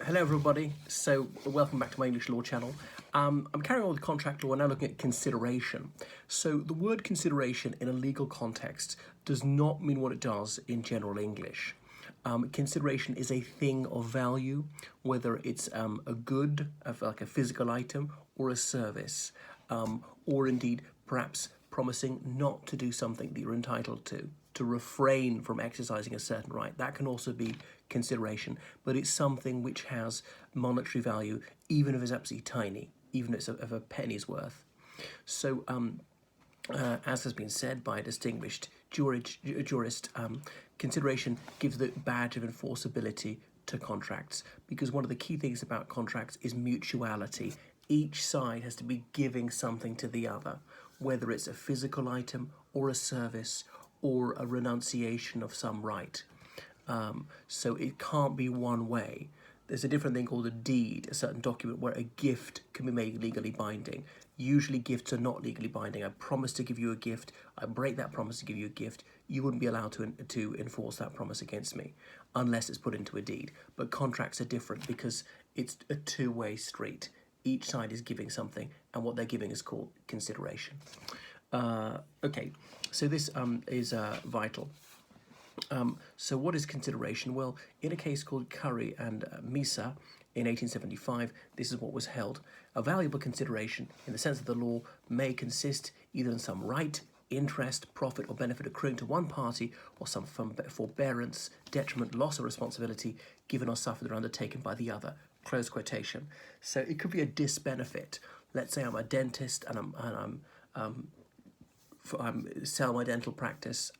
Hello everybody, so welcome back to my English law channel. I'm carrying on with contract law and now looking at consideration. So the word consideration in a legal context does not mean what it does in general English. Consideration is a thing of value, whether it's a good, like a physical item, or a service, or indeed perhaps promising not to do something that you're entitled to refrain from exercising a certain right. That can also be consideration, but it's something which has monetary value, even if it's absolutely tiny, even if it's of a penny's worth. So, as has been said by a distinguished jurist, consideration gives the badge of enforceability to contracts, because one of the key things about contracts is mutuality. Each side has to be giving something to the other, whether it's a physical item or a service or a renunciation of some right. So it can't be one way. There's a different thing called a deed, a certain document where a gift can be made legally binding. Usually gifts are not legally binding. I promise to give you a gift, I break that promise to give you a gift, you wouldn't be allowed to enforce that promise against me unless it's put into a deed. But contracts are different because it's a two-way street. Each side is giving something, and what they're giving is called consideration. Okay, so this is vital. So what is consideration? Well, in a case called Curry and Misa in 1875, this is what was held. A valuable consideration, in the sense of the law, may consist either in some right, interest, profit, or benefit accruing to one party, or some forbearance, detriment, loss, or responsibility given or suffered or undertaken by the other. Close quotation. So it could be a disbenefit. Let's say I'm a dentist and I'm sell my dental practice,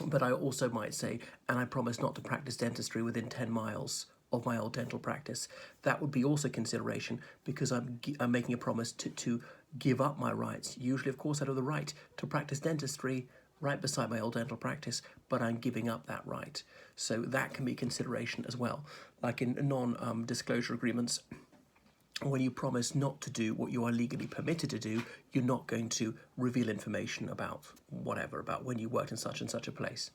but I also might say, and I promise not to practice dentistry within 10 miles of my old dental practice. That would be also consideration, because I'm making a promise to give up my rights. Usually, of course, I have the right to practice dentistry right beside my old dental practice, but I'm giving up that right. So that can be consideration as well. Like in non-disclosure agreements, when you promise not to do what you are legally permitted to do, you're not going to reveal information about whatever, about when you worked in such and such a place.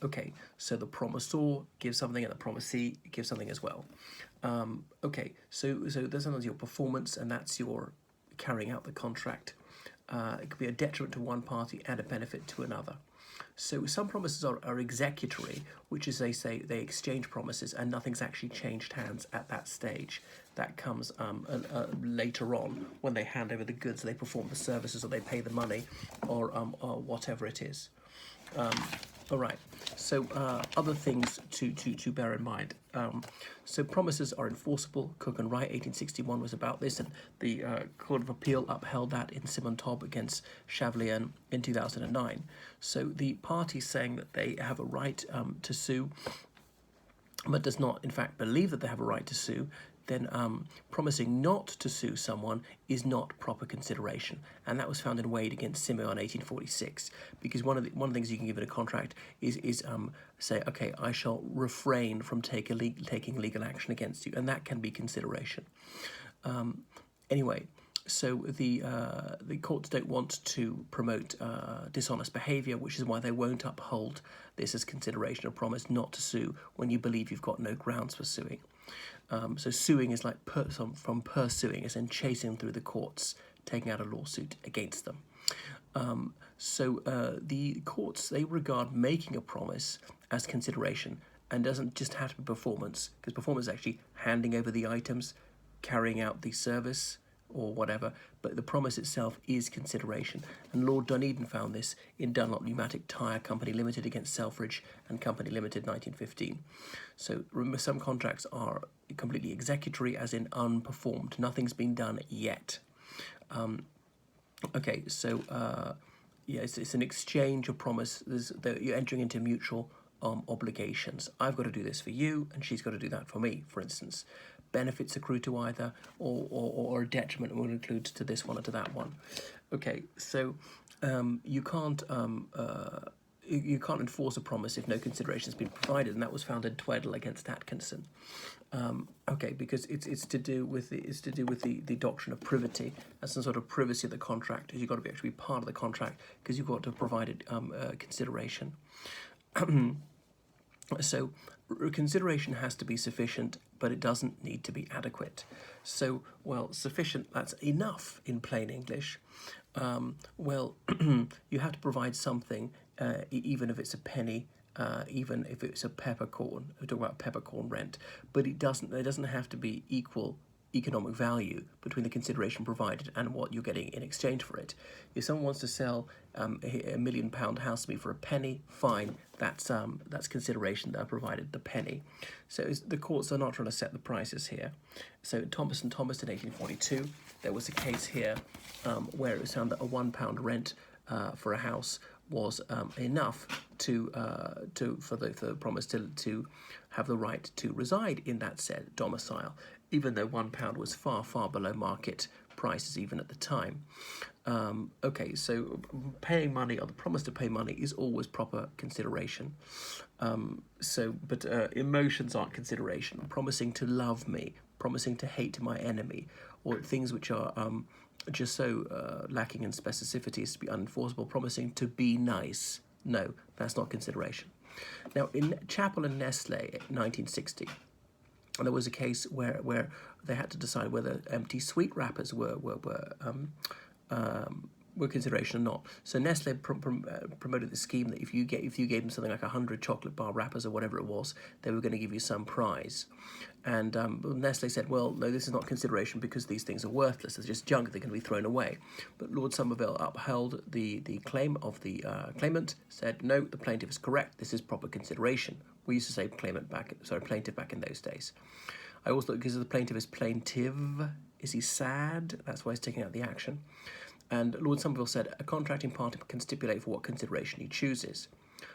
Okay, so the promisor gives something and the promisee gives something as well. Okay, so there's sometimes your performance, and that's your carrying out the contract. It could be a detriment to one party and a benefit to another. So some promises are executory, which is they say they exchange promises and nothing's actually changed hands at that stage. That comes later on when they hand over the goods, they perform the services, or they pay the money, or whatever it is. All right, so other things to bear in mind. So promises are enforceable. Cook and Wright, 1861, was about this, and the Court of Appeal upheld that in Simon Tobb against Chavlier in 2009. So the party saying that they have a right to sue, but does not in fact believe that they have a right to sue, then promising not to sue someone is not proper consideration. And that was found in Wade against Simo in 1846, because one of the things you can give in a contract is say, okay, I shall refrain from taking legal action against you, and that can be consideration. Anyway, so the courts don't want to promote dishonest behaviour, which is why they won't uphold this as consideration, a promise not to sue when you believe you've got no grounds for suing. So suing is like from pursuing, as in chasing through the courts, taking out a lawsuit against them. The courts, they regard making a promise as consideration, and doesn't just have to be performance, because performance is actually handing over the items, carrying out the service, or whatever, but the promise itself is consideration. And Lord Dunedin found this in Dunlop Pneumatic Tyre Company Limited against Selfridge and Company Limited, 1915. So remember, some contracts are completely executory, as in unperformed. Nothing's been done yet. Okay, so it's an exchange of promise. You're entering into mutual obligations. I've got to do this for you, and she's got to do that for me, for instance. Benefits accrue to either, or a detriment will include to this one or to that one. Okay, so you can't enforce a promise if no consideration has been provided, and that was found in Tweddle against Atkinson. Okay, because it's to do with the doctrine of privity, as some sort of privacy of the contract. You've got to actually be part of the contract, because you've got to provide consideration. So consideration has to be sufficient, but it doesn't need to be adequate. So, well, sufficient, that's enough in plain English. Well, you have to provide something, even if it's a penny, even if it's a peppercorn. We talk about peppercorn rent, but there doesn't have to be equal economic value between the consideration provided and what you're getting in exchange for it. If someone wants to sell £1 million house to me for a penny, fine, that's consideration that I provided, the penny. So the courts are not trying to set the prices here. So Thomas and Thomas in 1842, there was a case here where it was found that a £1 rent for a house was enough for the promise to have the right to reside in that said domicile, even though £1 was far below market prices even at the time. Okay, so paying money or the promise to pay money is always proper consideration. But emotions aren't consideration. Promising to love me, promising to hate my enemy, or things which are just so lacking in specificity as to be unenforceable, promising to be nice. No, that's not consideration. Now, in Chappell and Nestle, 1960, there was a case where they had to decide whether empty sweet wrappers were consideration or not. So Nestle promoted the scheme that if you gave them something like 100 chocolate bar wrappers or whatever it was, they were going to give you some prize. And Nestle said, well, no, this is not consideration because these things are worthless. They're just junk. They're going to be thrown away. But Lord Somerville upheld the claim of the claimant, said, no, the plaintiff is correct. This is proper consideration. We used to say plaintiff back in those days. I always thought because the plaintiff is plaintive, is he sad? That's why he's taking out the action. And Lord Somerville said a contracting party can stipulate for what consideration he chooses.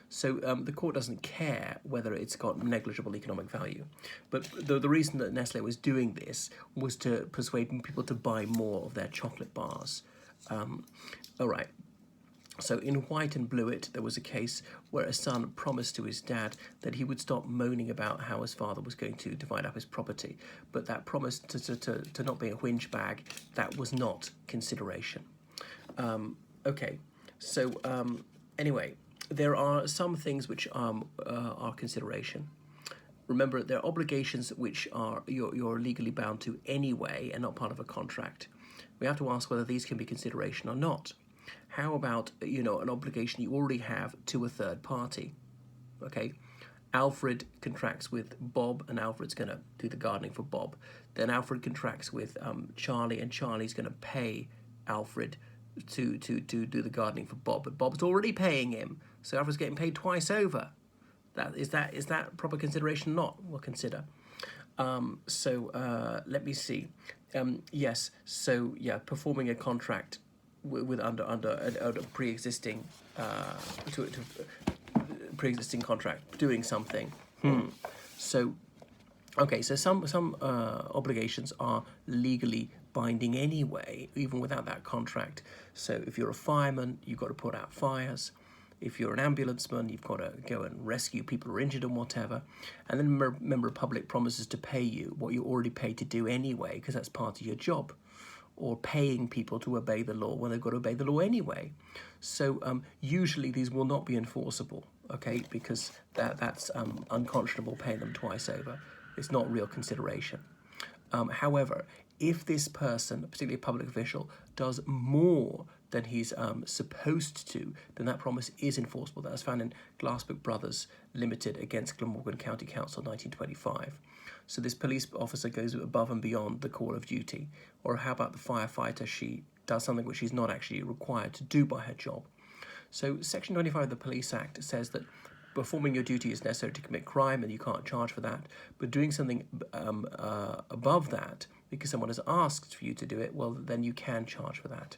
So the court doesn't care whether it's got negligible economic value. But the reason that Nestle was doing this was to persuade people to buy more of their chocolate bars. All right. So in White and Blewett, there was a case where a son promised to his dad that he would stop moaning about how his father was going to divide up his property. But that promise to not be a whinge bag, that was not consideration. Okay, so anyway, there are some things which are consideration. Remember, there are obligations which you're legally bound to anyway and not part of a contract. We have to ask whether these can be consideration or not. How about, an obligation you already have to a third party? Okay, Alfred contracts with Bob, and Alfred's going to do the gardening for Bob. Then Alfred contracts with Charlie, and Charlie's going to pay Alfred to do the gardening for Bob, but Bob's already paying him, so Alfred's getting paid twice over. Is that proper consideration? Not. We'll consider. Let me see. Yes. So yeah, performing a contract with under a pre-existing pre-existing contract, doing something. So okay, so some obligations are legally binding anyway, even without that contract. So if you're a fireman, you've got to put out fires. If you're an ambulanceman, you've got to go and rescue people who are injured and whatever. And then a member of public promises to pay you what you already paid to do anyway, because that's part of your job. Or paying people to obey the law when they've got to obey the law anyway. So usually these will not be enforceable, okay, because that's unconscionable, paying them twice over. It's not real consideration. However, if this person, particularly a public official, does more than he's supposed to, then that promise is enforceable. That was found in Glassbook Brothers Limited against Glamorgan County Council 1925. So this police officer goes above and beyond the call of duty. Or how about the firefighter? She does something which she's not actually required to do by her job. So Section 25 of the Police Act says that performing your duty is necessary to commit crime and you can't charge for that. But doing something above that, because someone has asked for you to do it, well, then you can charge for that.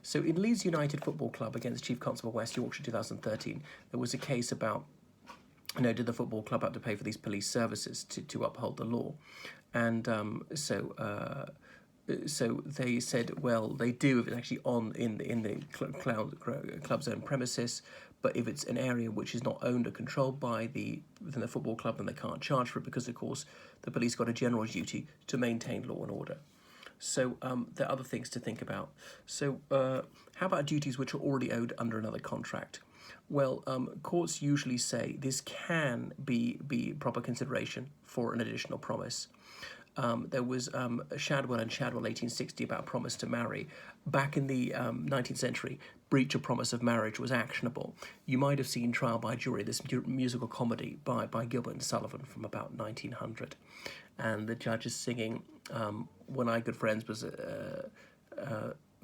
So in Leeds United Football Club against Chief Constable West Yorkshire 2013, there was a case about, did the football club have to pay for these police services to uphold the law? And so they said, well, they do if it's actually in the club's own premises, but if it's an area which is not owned or controlled within the football club, then they can't charge for it because, of course, the police got a general duty to maintain law and order. So there are other things to think about. So how about duties which are already owed under another contract? Well, courts usually say this can be proper consideration for an additional promise. There was Shadwell and Shadwell 1860 about promise to marry. Back in the 19th century, breach of promise of marriage was actionable. You might have seen Trial by Jury, this musical comedy by Gilbert and Sullivan from about 1900. And the judge is singing, When I Good Friends was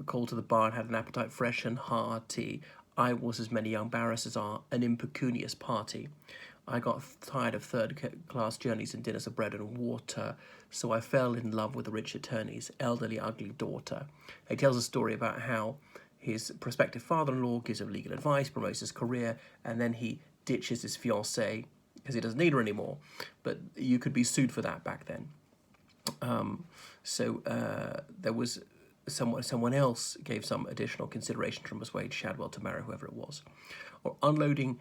called to the bar and had an appetite fresh and hearty, I was, as many young barristers are, an impecunious party. I got tired of third-class journeys and dinners of bread and water, so I fell in love with the rich attorney's elderly, ugly daughter. He tells a story about how his prospective father-in-law gives him legal advice, promotes his career, and then he ditches his fiancée because he doesn't need her anymore. But you could be sued for that back then. There was someone else gave some additional consideration to persuade Shadwell to marry whoever it was. Or unloading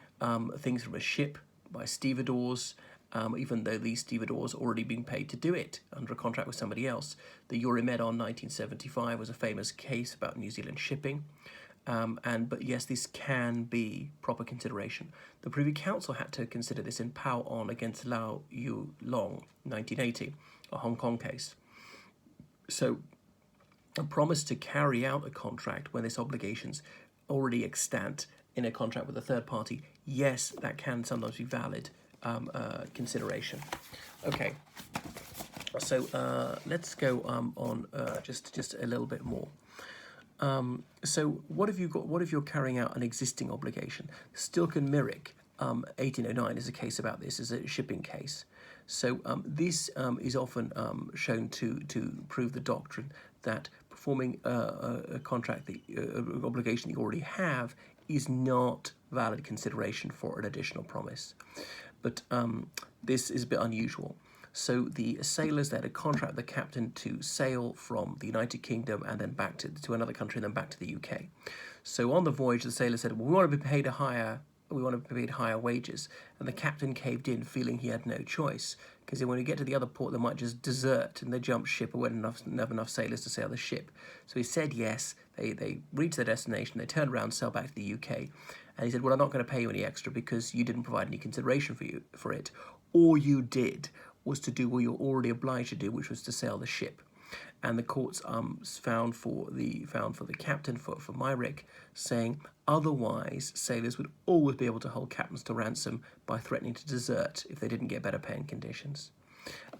things from a ship by stevedores, even though these stevedores already been paid to do it under a contract with somebody else. The Eurymedon 1975 was a famous case about New Zealand shipping. But yes, this can be proper consideration. The Privy Council had to consider this in Pao On against Lau Yu Long, 1980, a Hong Kong case. So a promise to carry out a contract when this obligation's already extant in a contract with a third party, yes, that can sometimes be valid consideration. Okay, so let's go on just a little bit more. So what have you got? What if you're carrying out an existing obligation? Stilk and Myrick, 1809 is a case about this, is a shipping case. So this is often shown to prove the doctrine that performing a contract, the obligation you already have, is not valid consideration for an additional promise. But this is a bit unusual. So the sailors, they had a contract with the captain to sail from the United Kingdom and then back to another country and then back to the UK. So on the voyage, the sailor said, well, we want to be paid higher wages. And the captain caved in, feeling he had no choice, because when we get to the other port, they might just desert and they jump ship, or wouldn't have enough sailors to sail the ship. So he said yes. They reached their destination. They turned around, sailed back to the UK. And he said, well, I'm not going to pay you any extra because you didn't provide any consideration for it. All you did was to do what you're already obliged to do, which was to sail the ship. And the courts found for the captain, for Myrick, saying otherwise sailors would always be able to hold captains to ransom by threatening to desert if they didn't get better paying conditions.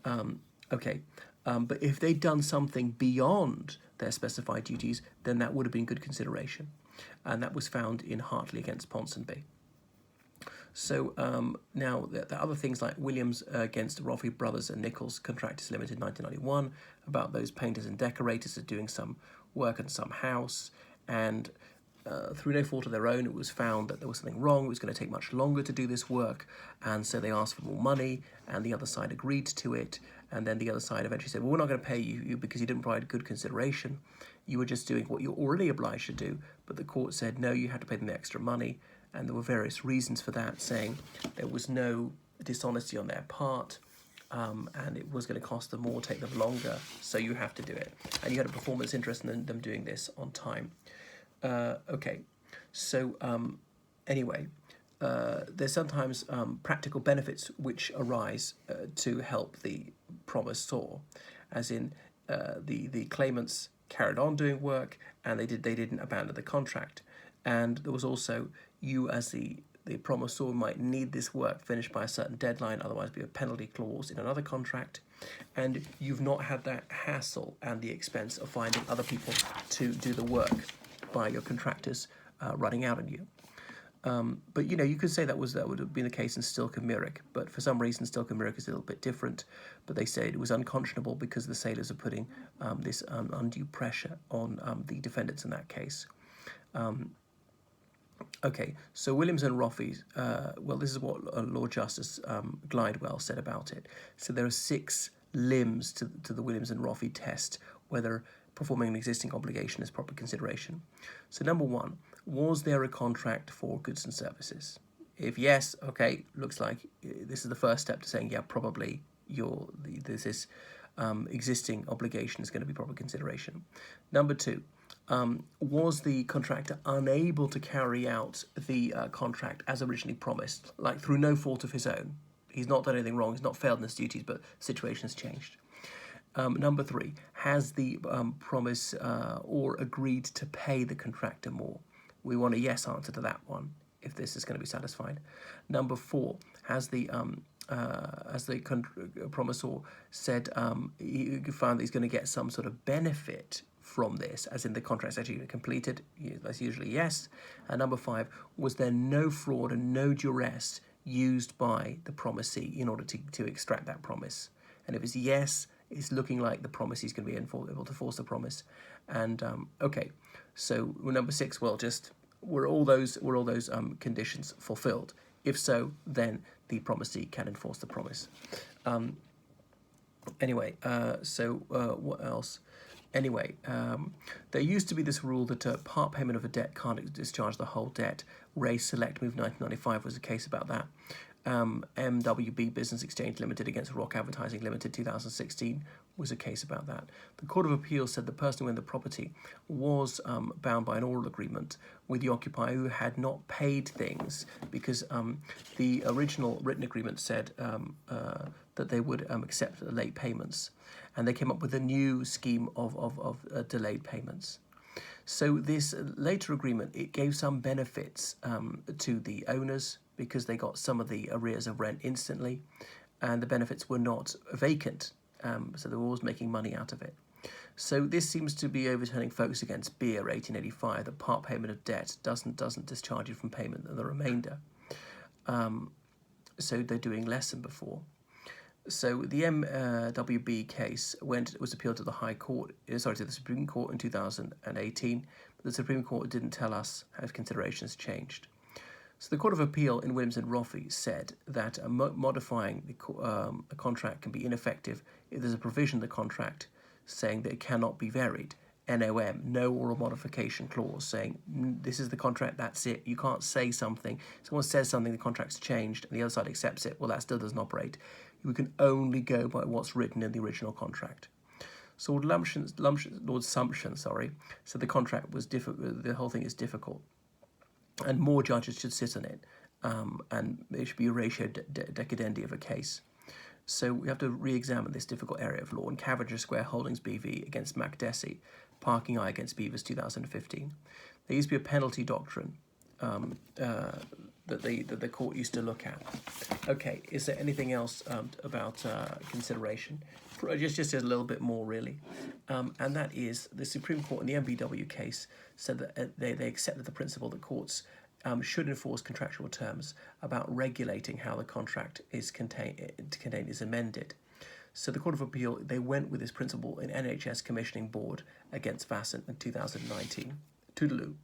But if they'd done something beyond their specified duties, then that would have been good consideration. And that was found in Hartley against Ponsonby. So now the other things like Williams against Rafi Brothers and Nichols Contractors Limited 1991, about those painters and decorators are doing some work in some house, and through no fault of their own, it was found that there was something wrong. It was going to take much longer to do this work, and so they asked for more money, and the other side agreed to it. And then the other side eventually said, well, we're not going to pay you because you didn't provide good consideration. You were just doing what you're already obliged to do. But the court said, no, you had to pay them the extra money. And there were various reasons for that, saying there was no dishonesty on their part, and it was going to cost them more, take them longer, so you have to do it. And you had a performance interest in them doing this on time. Anyway, there's sometimes practical benefits which arise to help the promisor, as in the claimants carried on doing work and they didn't abandon the contract. And there was also, you as the promisor might need this work finished by a certain deadline, otherwise be a penalty clause in another contract, and you've not had that hassle and the expense of finding other people to do the work by your contractors running out on you. But you could say that would have been the case in Stilk and Myrick, but for some reason Stilk and Myrick is a little bit different. But they say it was unconscionable because the sailors are putting this undue pressure on the defendants in that case. So Williams and Rafi, this is what Lord Justice Glidewell said about it. So there are 6 limbs to the Williams and Rafi test, whether performing an existing obligation is proper consideration. So number 1, was there a contract for goods and services? If yes, okay, looks like this is the first step to saying, yeah, probably this existing obligation is going to be proper consideration. Number 2, Was the contractor unable to carry out the contract as originally promised, like through no fault of his own? He's not done anything wrong, he's not failed in his duties, but the situation has changed. Number 3, has the promise or agreed to pay the contractor more? We want a yes answer to that one, if this is going to be satisfied. Number 4, has the promisor said he found that he's going to get some sort of benefit from this, as in the contract's actually completed? That's usually yes. And number 5, was there no fraud and no duress used by the promisee in order to extract that promise? And if it's yes, it's looking like the promisee is going to be able to force the promise. And okay, so number 6, well, just were all those conditions fulfilled? If so, then the promisee can enforce the promise. Anyway, what else? Anyway, there used to be this rule that part payment of a debt can't discharge the whole debt. Ray Select Move 1995 was a case about that. MWB Business Exchange Limited against Rock Advertising Limited 2016 was a case about that. The Court of Appeal said the person who owned the property was bound by an oral agreement with the occupier who had not paid things, because the original written agreement said that they would accept late payments, and they came up with a new scheme of delayed payments. So this later agreement, it gave some benefits to the owners, because they got some of the arrears of rent instantly, and the benefits were not vacant, so they were always making money out of it. So this seems to be overturning folks against Beer 1885, that part payment of debt doesn't discharge you from payment of the remainder. So they're doing less than before. So the MWB case was appealed to the to the Supreme Court in 2018, but the Supreme Court didn't tell us how considerations changed. So the Court of Appeal in Williams and Rafi said that modifying a contract can be ineffective if there's a provision in the contract saying that it cannot be varied. NOM, no oral modification clause, saying this is the contract, that's it. You can't say something. Someone says something, the contract's changed, and the other side accepts it. Well, that still doesn't operate. You can only go by what's written in the original contract. So Lord Sumption, said the contract was difficult. The whole thing is difficult, and more judges should sit on it, and it should be a ratio decidendi of a case. So we have to re-examine this difficult area of law. In Cavager Square Holdings BV against MacDessie, Parking Eye against Beavers 2015. There used to be a penalty doctrine that the court used to look at. Okay, is there anything else about consideration? Just a little bit more, really. And that is the Supreme Court in the MBW case said that they accepted the principle that courts should enforce contractual terms about regulating how the contract is amended. So the Court of Appeal, they went with this principle in NHS Commissioning Board against Vassant in 2019. Toodaloo.